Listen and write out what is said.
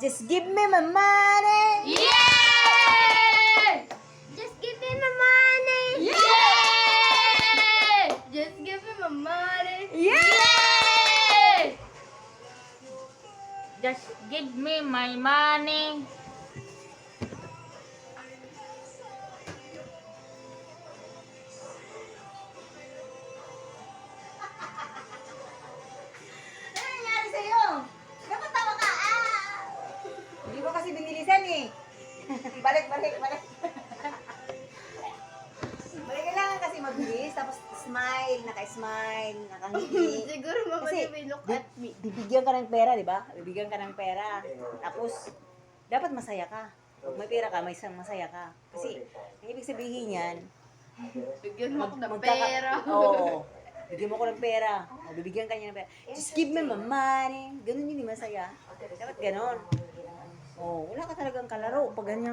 Just give me my money. Yeah! Just give me my money. Yeah! Just give me my money. Yeah! Just give me my money. Ano nangyari sa'yo? Dapat tawa ka. Hindi mo kasi binilisan eh. Balik. Balik kailangan kasi mabilis. Tapos smile, naka-smile, nakangiti. Siguro mama Kasi, may look at me. bibigyan ka ng pera, di ba? Bibigyan ka ng pera. Tapos, dapat masaya ka. Pag may pera ka, may isang masaya ka. Kasi, ang ibig sabihin yan, Bigyan mo ako ng magkaka- pera. Oo. Bigyan mo ko ng pera. O, bibigyan ka niya ng pera. Just give me my money. Ganun yun, di masaya. Dapat ganon. Oh, wala ka talagang kalaro. Pag ganyan